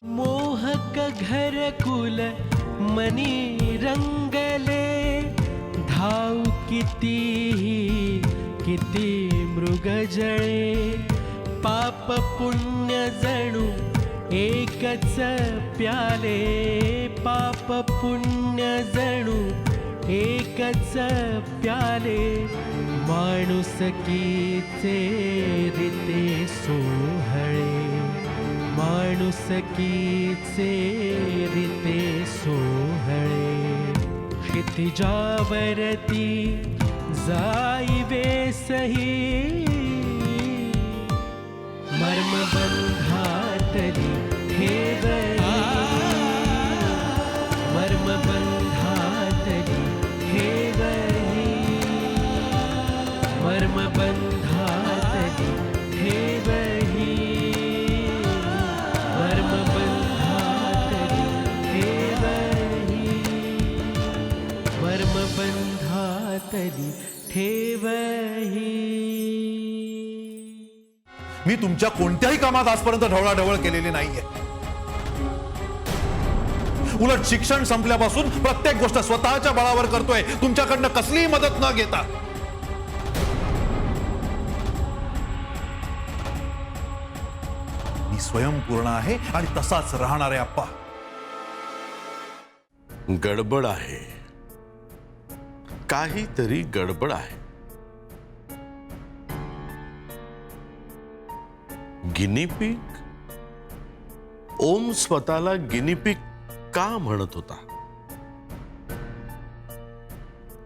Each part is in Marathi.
मोहक घरकुल मनी रंगले, धाव किती मृगजळे, पाप पुण्य जणू एकच प्याले, पाप पुण्य जणू एकच प्याले, माणुसकीचे रीते सोहळे, माणुसकीचे रीते सोहळे, क्षितिजावरती जाईवे सही, मर्मबंधातली ठेवही, मर्मबंधातली ठेवही, मर्मबंधातली ठेवही, मर्मबंधातली ठेवही, मर्मबंधातली ठेवही. मी तुमच्या कोणत्याही कामात आजपर्यंत ढवळाढवळ केलेली नाहीये. उलट शिक्षण संपल्यापासून प्रत्येक गोष्ट स्वतःच्या बळावर करतोय, तुमच्याकडनं कसलीही मदत न घेता. मी स्वयंपूर्ण आहे आणि तसाच राहणार आहे अप्पा. गडबड आहे, काहीतरी गडबड आहे. गिनीपिग? ओम स्वतःला गिनीपिग का म्हणत होता?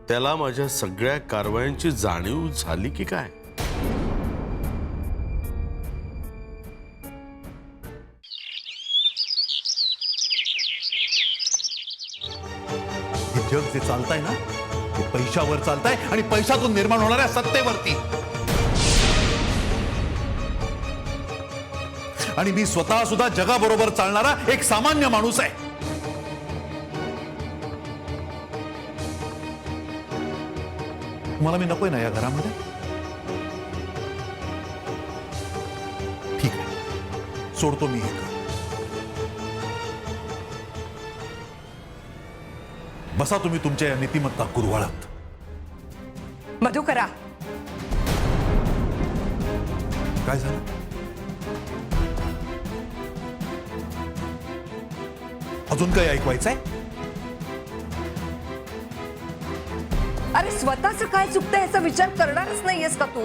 त्याला माझ्या सगळ्या कारवायांची जाणीव झाली की काय? हे जग जे चालतंय ना, ते पैशावर चालतंय आणि पैशातून निर्माण होणाऱ्या सत्तेवरती. आणि मी स्वतः सुद्धा जगाबरोबर चालणारा एक सामान्य माणूस आहे. मला मी नकोय ना या घरामध्ये? ठीक आहे, सोडतो मी हे घर. बसा तुम्ही तुमच्या या नीतिमत्ता कुरवाळत. मधुकरा, काय झालं? अजून काही ऐकवायचंय? अरे स्वतःच काय चुकतं याचा विचार करणारच नाहीयेस का तू?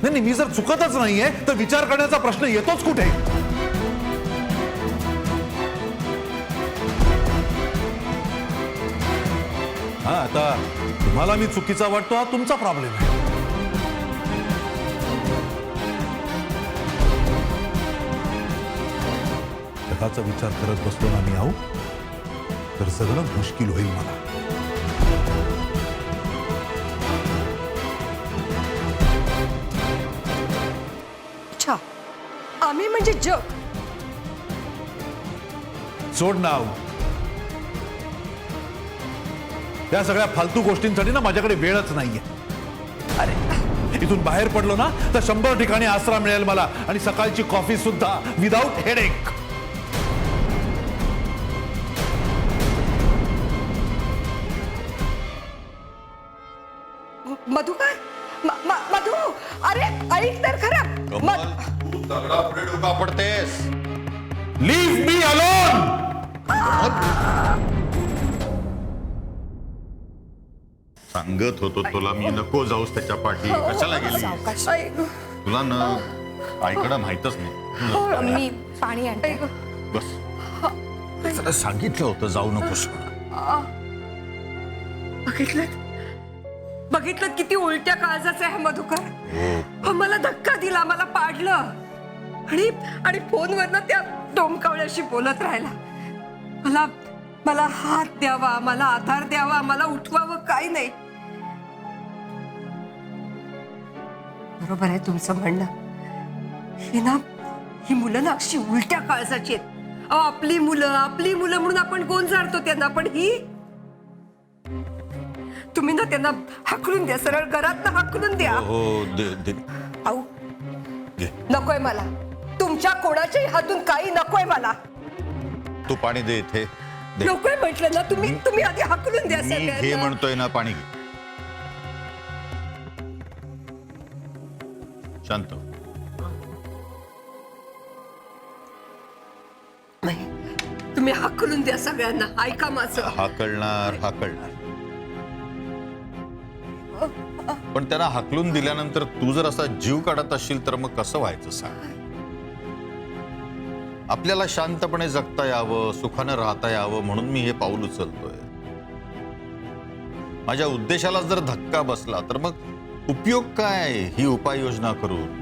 नाही, मी जर चुकतच नाहीये तर विचार करण्याचा प्रश्न येतोच कुठे? हा, आता तुम्हाला मी चुकीचा वाटतो हा तुमचा प्रॉब्लेम आहे. जगाचा विचार करत बसलो ना मी आऊ, तर सगळं मुश्किल होईल मला. अच्छा, आम्ही म्हणजे जग? सोड ना आऊ. या सगळ्या फालतू गोष्टींसाठी ना माझ्याकडे वेळच नाहीये. अरे इथून बाहेर पडलो ना तर 100 ठिकाणी आसरा मिळेल मला, आणि सकाळची कॉफी सुद्धा विदाउट हेडेक. मधुकर, मधु, अरे ऐक तर खरं. तू दगडा पुढे डोका पडतेस. Leave me alone. सांगत होतो तुला मी, नको जाऊस त्याच्या पाठी. कशाला गेली? तुला न आईकडं माहितच नाही. मी पाणी आणते. बस, जरा सांगितलं होतं जाऊ नकोस. बघितलं किती उलट्या काळजाचं आहे मधुकर. मला धक्का दिला, मला पाडलं, आणि फोनवरनं त्या डोमकावळ्याशी बोलत राहिला. मला हात द्यावा, मला आधार द्यावा, मला उठवावं, काही नाही. बरोबर आहे तुमचं म्हणणं. ही मुलं ना अशी उलट्या काळजाची आहेत. अहो आपली मुलं म्हणून आपण गोंजारतो त्यांना, पण ही तुम्ही ना त्यांना हाकलून द्या, सरळ घरात हाकलून द्या. हो दे आऊ घे. नकोय मला, तुमच्या कोणाच्याही हातून काही नकोय मला. तू पाणी दे इथे दे. नकोय म्हटलं ना, तुम्ही आधी हाकलून द्या मी घे सगळ्यांना. म्हणतोय ना, पाणी घे. शांत हो. नाही, तुम्ही हाकलून द्या सगळ्यांना. ऐका माझं. हाकलणार पण त्यांना हाकलून दिल्यानंतर तू जर असा जीव काढत असशील तर मग कसं व्हायचं सांग. आपल्याला शांतपणे जगता यावं, सुखानं राहता यावं म्हणून मी हे पाऊल उचलतोय. माझ्या उद्देशाला जर धक्का बसला तर मग उपयोग काय ही उपाययोजना करून.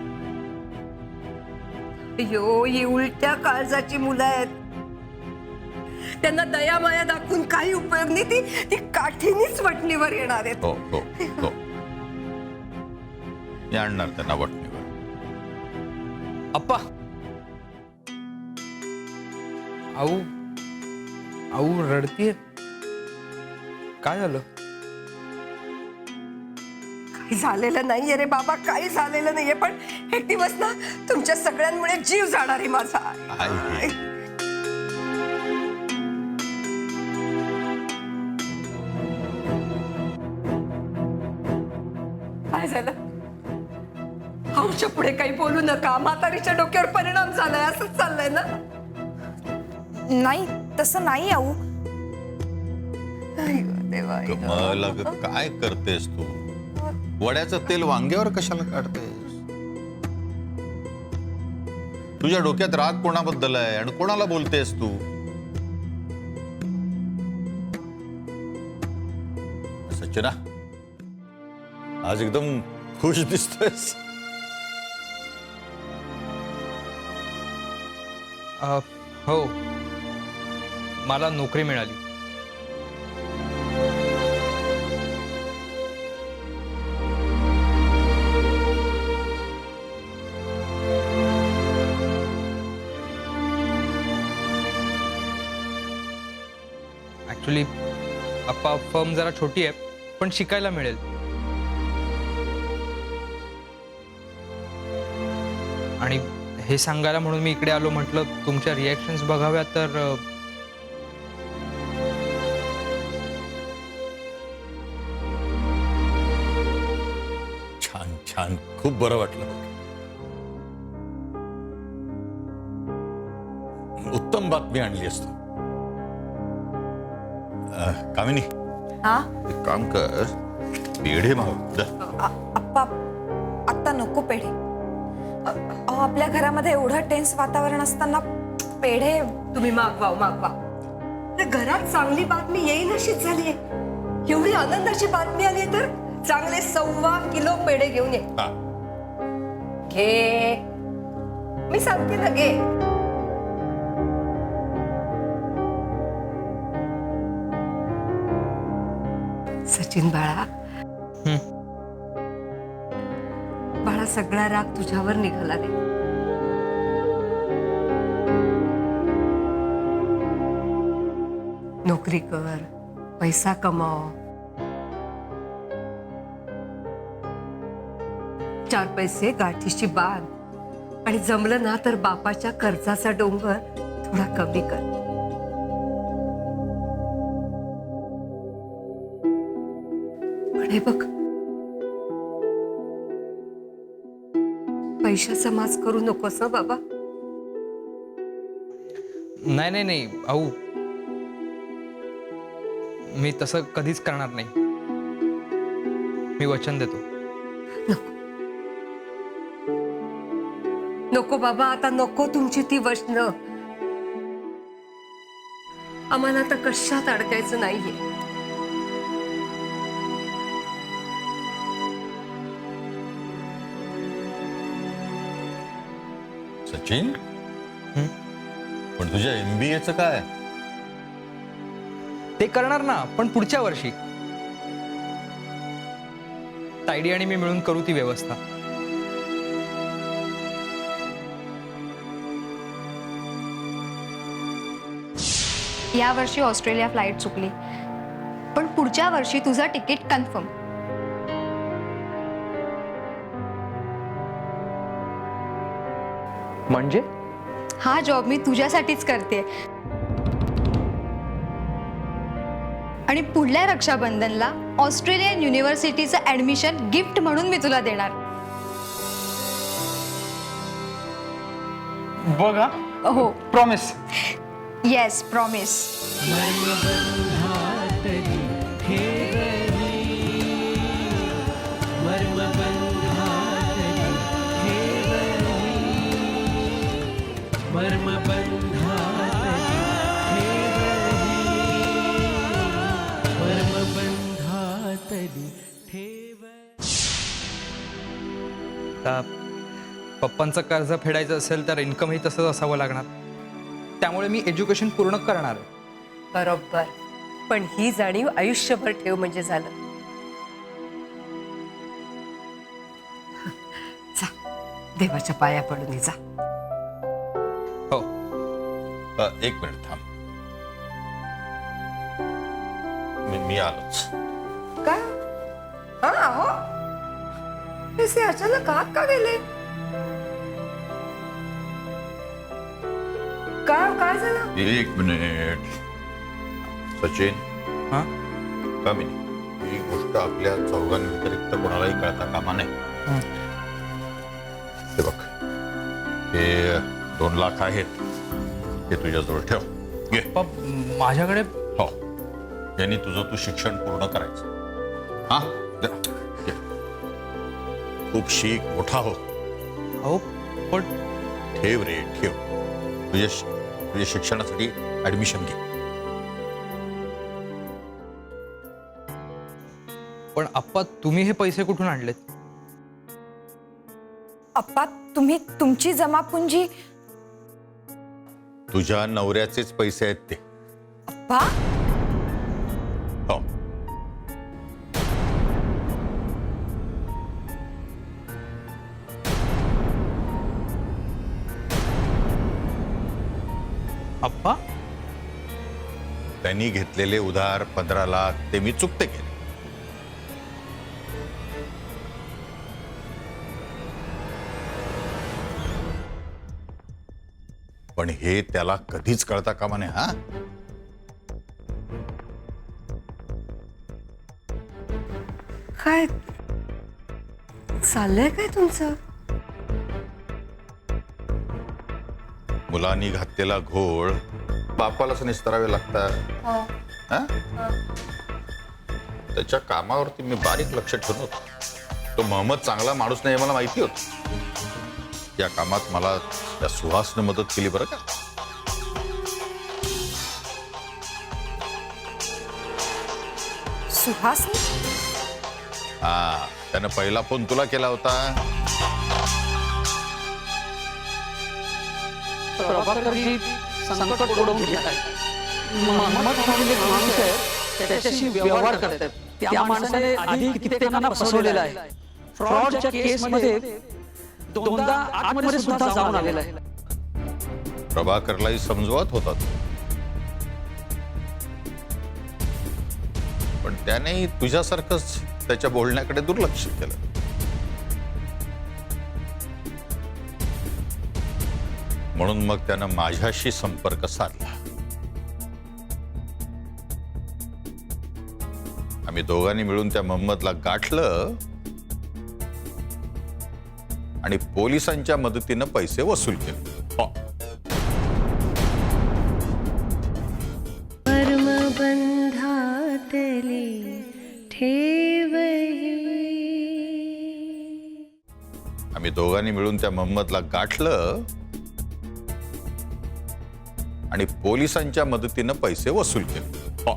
अयो, ही उलट्या काळजाची मुलं आहेत. त्यांना दया माया दाखवून काही उपयोग नाही. ती काठीनीच वटणीवर येणार आहेत. हो हो हो मी आणणार त्यांना वटणीवर. अप्पा, आऊ आऊ रडतीये, काय झालं? काही झालेलं नाहीये रे बाबा, काही झालेलं नाहीये. पण एक दिवस ना तुमच्या सगळ्यांमुळे जीव जाणार आहे माझा. आई. काय झालं? आमच्या पुढे काही बोलू नका. म्हातारीच्या डोक्यावर परिणाम झालाय असंच चाललंय ना? नाही तसं नाही आऊ. आई गं देवा, आई गं. कमल, अगं काय करतेस तू? वड्याचं तेल वांग्यावर कशाला काढतेस? तुझ्या डोक्यात राग कोणाबद्दल आहे आणि कोणाला बोलतेस तू? सचिना, आज एकदम खुश दिसतोयस. हो, मला नोकरी मिळाली. ऍक्च्युली अप्पा, फर्म जरा छोटी आहे पण शिकायला मिळेल. आणि हे सांगायला म्हणून मी इकडे आलो. म्हटलं तुमच्या रिॲक्शन्स बघाव्या तर छान छान, खूप बरं वाटलं. उत्तम बातमी आणली असतो. कामिनी, हा एक काम कर, पेढे मागव जा. आप्पा, आत्ता नको पेढे. अहो आपल्या घरामध्ये एवढं टेन्स वातावरण असताना पेढे. तुम्ही मागवा. तर घरात चांगली बातमी येईल अशीच झालीये. एवढी आनंदाची बातमी आली तर चांगले 1.25 किलो पेढे घेऊन ये. हा. घे, मी सांगते ना, घे. सचिन बाळा, बाळा, सगळा राग तुझ्यावर निघाला रे. नोकरी कर, पैसा कमाव, 4 पैसे गाठीशी बांध, आणि जमलं ना तर बापाच्या कर्जाचा डोंगर थोडा कमी कर. पण हे बघ, पैशाचा माज करू नकोस ना बाबा. नाही आऊ, मी तसं कधीच करणार नाही. मी वचन देतो. नको बाबा, आता नको तुमची ती वचनं. आम्हाला आता कशात अडकायचं नाहीये. सचिन, पण तुझ्या MBA काय? ते करणार ना, पण पुढच्या वर्षी. तायडी आणि मी मिळून करू ती व्यवस्था. यावर्षी ऑस्ट्रेलिया फ्लाईट चुकली, पण पुढच्या वर्षी तुझं तिकीट कन्फर्म. म्हणजे हा जॉब मी तुझ्यासाठीच करते आणि पुढल्या रक्षाबंधनला ऑस्ट्रेलियन युनिव्हर्सिटीचं ऍडमिशन गिफ्ट म्हणून मी तुला देणार. बघा, हो, प्रॉमिस. Yes, promise. मर्मबंधातली ठेवही मर्मबंधातली ठेवही मर्मबंधातली ठेवही मर्मबंधातली ठेवही. पप्पांचं कर्ज फेडायचं असेल तर इन्कमही तसंच असावं लागणार. त्यामुळे मी एज्युकेशन पूर्ण करणार. बरोबर, पण ही जाणीव आयुष्यभर ठेव म्हणजे झालं. जा, देवाच्या पाया पडून जा. हो. एक मिनिट थांब. मी आलोच. काय? हा, हो. असे अचानक आत का गेले? काय झालं? एक मिनिट सचिन. हां? कामिनी, ही गोष्ट आपल्या चौघांव्यतिरिक्त कोणालाही कळता कामा नये. हे बघ, हे 2 लाख आहेत, हे तुझ्याजवळ ठेव. घे. माझ्याकडे हो, यांनी तुझं तू शिक्षण पूर्ण करायचं. हा, घे. खूप शिक, मोठा हो. हो, पण ठेव रे, ठेव. तुझ्या शिक्षणासाठी ऍडमिशन घे. पण आप्पा, तुम्ही हे पैसे कुठून आणलेत? अप्पा, तुम्ही तुमची जमापुंजी. तुझ्या नवऱ्याचेच पैसे आहेत ते. अप्पा, हो. आप्पा, त्यांनी घेतलेले उधार 15 लाख ते मी चुकते केले. पण हे त्याला कधीच कळता कामा नये. हा, काय चाललंय काय तुमचं? मुलांनी घातलेला घोळ बापालाच निस्तरावे लागतात. हा? त्याच्या कामावरती मी बारीक लक्ष ठेवून होतो. तो महम्मद चांगला माणूस नाही हे मला माहिती होत. या कामात मला त्या सुहासने मदत केली बरं का. सुहास, हा, त्यानं पहिला फोन तुला केला होता. प्रभाकरजी संकट ओढवून घेत आहेत. महम्मद म्हणून एक माणूस आहे, त्याच्याशी व्यवहार करतात. त्या माणसाने आधी कित्येकांना फसवलेलं आहे. फ्रॉडच्या केसमध्ये 2दा आतमध्ये सुद्धा जाऊन आलेला आहे. प्रभाकरलाही समजवत होता तो. पण त्याने तुझ्यासारखंच त्याच्या बोलण्याकडे दुर्लक्ष केलं. म्हणून मग त्यानं माझ्याशी संपर्क साधला. आम्ही दोघांनी मिळून त्या महम्मदला गाठलं आणि पोलिसांच्या मदतीनं पैसे वसूल केले. हो. मर्मबंधातली ठेवही आम्ही दोघांनी मिळून त्या महम्मदला गाठलं आणि पोलिसांच्या मदतीनं पैसे वसूल केले. हो.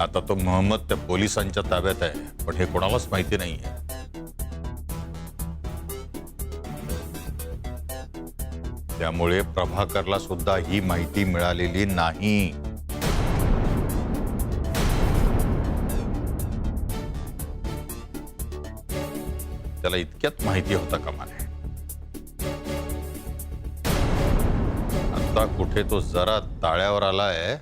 आता तो महम्मद त्या पोलिसांच्या ताब्यात आहे, पण हे कोणालाच माहिती नाहीये. त्यामुळे प्रभाकरला सुद्धा ही माहिती मिळालेली नाही. त्याला इतक्यात माहिती होता कामा नये. आता कुठे तो जरा ताळ्यावर आलाय.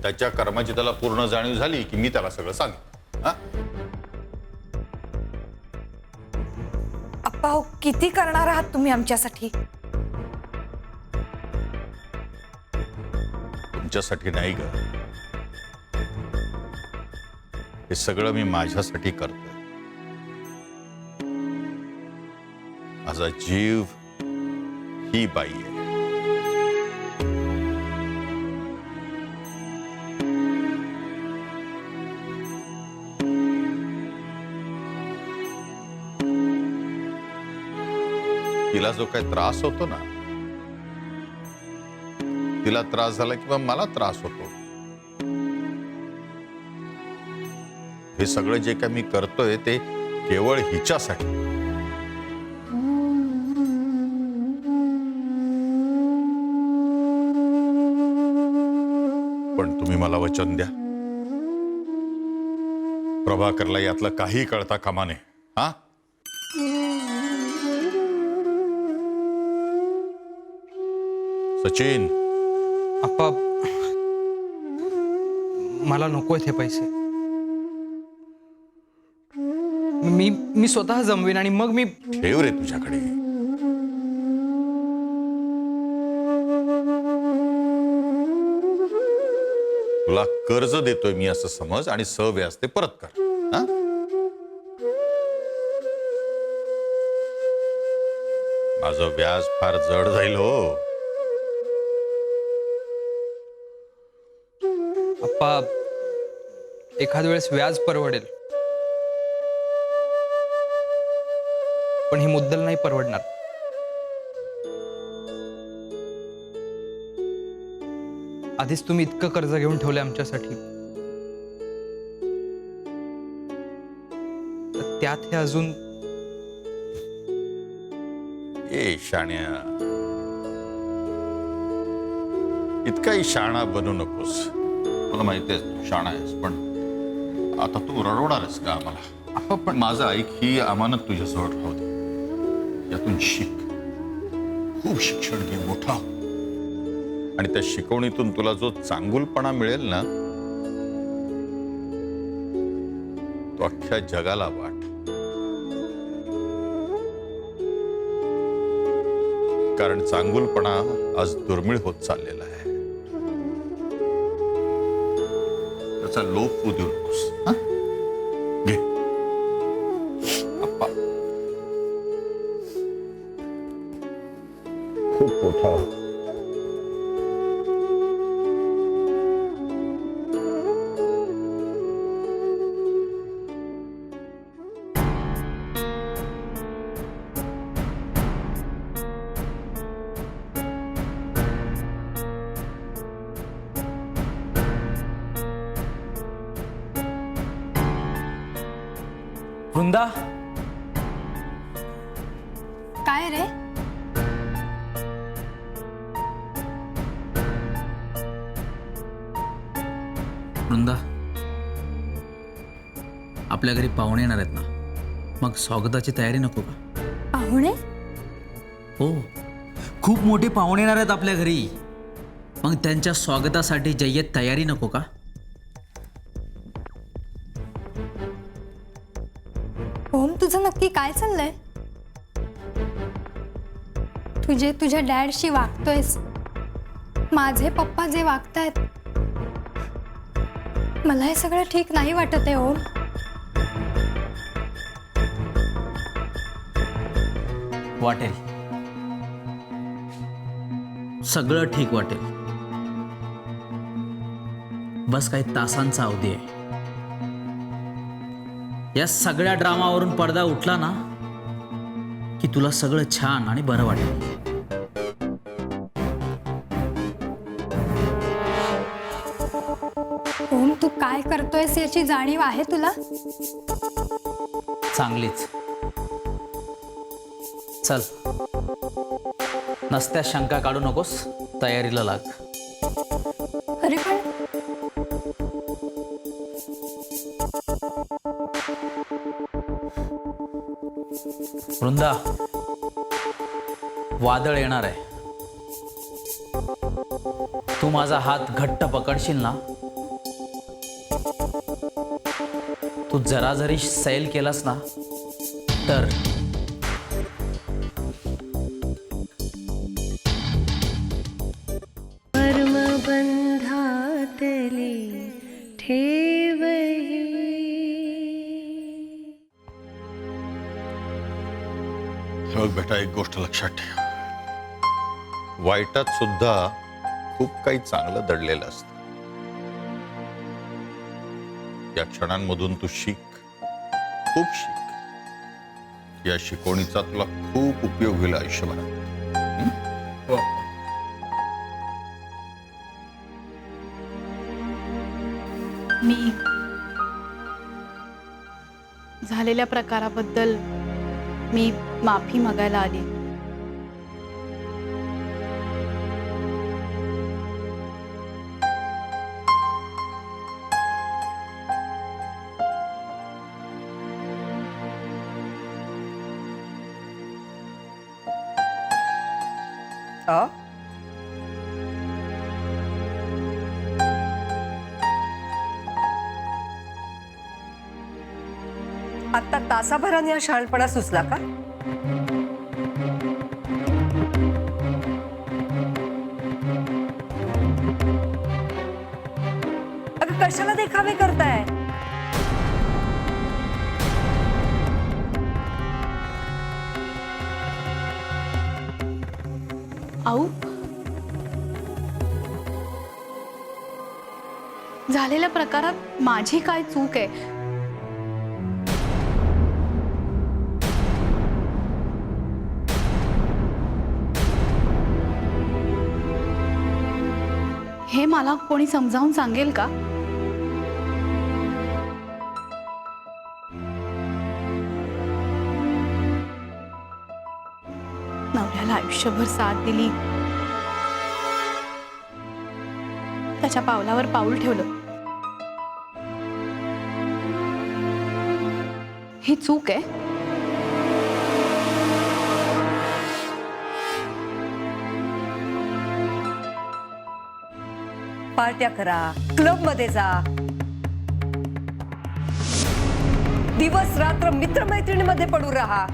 त्याच्या कर्माची त्याला पूर्ण जाणीव झाली की मी त्याला सगळं सांगेन. हा? आप्पा हो, किती करणार आहात तुम्ही आमच्यासाठी? तुमच्यासाठी नाही ग, हे सगळं मी माझ्यासाठी करतो. माझा जीव ही बाई आहे. तिला जो काही त्रास होतो ना, तिला त्रास झाला किंवा मला त्रास होतो, हे सगळं जे काही मी करतोय ते केवळ हिच्यासाठी. पण तुम्ही मला वचन द्या, प्रभाकरला यातलं काही कळता कामा नये. हा? सचिन, आप्पा, मला नको आहेत हे पैसे. मी स्वतः जमवीन आणि मग मी ठेव रे तुझ्याकडे. तुला कर्ज देतोय मी असं समज आणि सव्याज ते परत कर. हा? माझं व्याज फार जड जाईल हो. आप्पा, एखाद वेळेस व्याज परवडेल, पण ही मुद्दल नाही परवडणार. आधीच तुम्ही इतकं कर्ज घेऊन ठेवले आमच्यासाठी, तर त्यात हे अजून. ए शाण्या, इतकाही शाणा बनू नकोस. मला माहिती आहे तू शाणा आहेस, पण आता तू रडवणारस का आम्हाला? पण माझं ऐक, ही अमानत तुझ्याजवळ राहू दे. यातून शिक, खूप शिक्षण घे, मोठा हो. आणि त्या शिकवणीतून तुला जो चांगुलपणा मिळेल ना, तो अख्ख्या जगाला वाट. कारण चांगुलपणा आज दुर्मिळ होत चाललेला आहे. त्याचा लोप होऊ देऊ नकोस. हा? घे. आप्पा, खूप मोठा हो. वृंदा, काय रे? वृंदा, आपल्या घरी पाहुणे येणार आहेत ना, मग स्वागताची तयारी नको का? पाहुणे? हो, खूप मोठे पाहुणे येणार आहेत आपल्या घरी. मग त्यांच्या स्वागतासाठी जय्यत तयारी नको का? ओम, तुझं नक्की काय चाललंय? तुझ्या डॅडशी वागतोयस, माझे पप्पा जे वागतायत, मला हे सगळं ठीक नाही वाटत आहे ओम. वाटेल, सगळं ठीक वाटेल. बस काही तासांचा अवधी आहे. या सगळ्या ड्रामावरून पडदा उठला ना की तुला सगळं छान आणि बरं वाटेल. ओम, तू काय करतोयस याची जाणीव आहे तुला? चांगलीच. चल, नसत्या शंका काढू नकोस, तयारीला लाग. अरे पण वृंदा, वादळ येणार आहे. तू माझा हात घट्ट पकडशील ना, तू जरा जरी सैल केलास ना तर कर्मबंधातले ठेवही. बघ बेटा, एक गोष्ट लक्षात ठेव, वाईटात सुद्धा खूप काही चांगलं दडलेलं असतं. या क्षणांमधून तू शिक, खूप शिक. या शिकवणीचा तुला खूप उपयोग होईल आयुष्यभरात. मी झालेल्या प्रकाराबद्दल मी माफी मागायला आली. आता तासाभराने हा शहाणपणा सुचला का? अगं कशाला देखावे करताय? आऊ, झालेल्या प्रकारात माझी काय चूक आहे? हे मला कोणी समजावून सांगेल का? नवऱ्याला आयुष्यभर साथ दिली, त्याच्या पावलावर पाऊल ठेवलं, ही चूक आहे? पार्ट्या करा, क्लब मध्ये जा, दिवस रात्र मित्रमैत्रिणीमध्ये पडू राहा.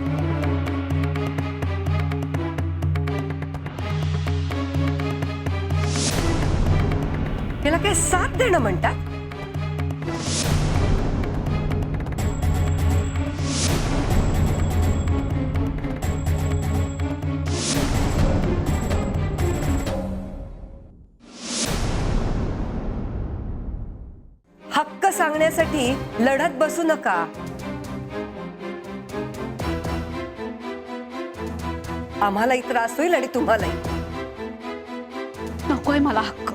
याला काय साथ देणं म्हणतात? हक्क सांगण्यासाठी लढत बसू नका. आम्हालाही त्रास होईल आणि तुम्हालाही. नकोय मला हक्क.